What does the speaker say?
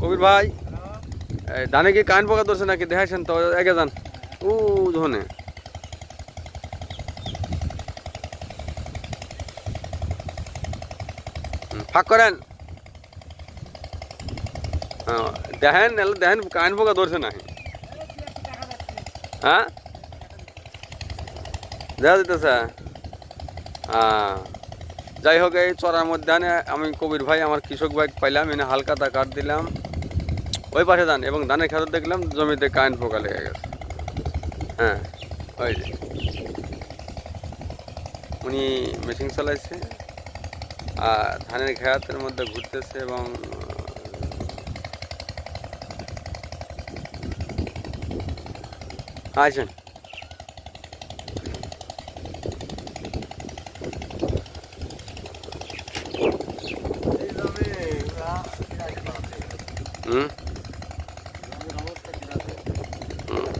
কবির ভাই, ধানে কি কারেন্ট পোকা ধরছে নাকি দেখাইছেন তো, এগে যান ও ধনে ফাঁক করেন। দেখেন দেখেন কারেন্ট পোকা ধরছে নাকি, হ্যাঁ দেখা যেতেছে। যাই হোক, এই চড়ার মধ্যে আমি কবির ভাই আমার কৃষক বাইক পাইলাম, এনে হালকা দা কাট দিলাম ওই পাশে যান, এবং ধানের খেতে দেখলাম জমিতে কারেন্ট পোকা লেগে গেছে। হ্যাঁ, ওই যে উনি মেশিন চালাইছে আর ধানের খেতের মধ্যে ঘুরতেছে এবং আছেন। হুম হুম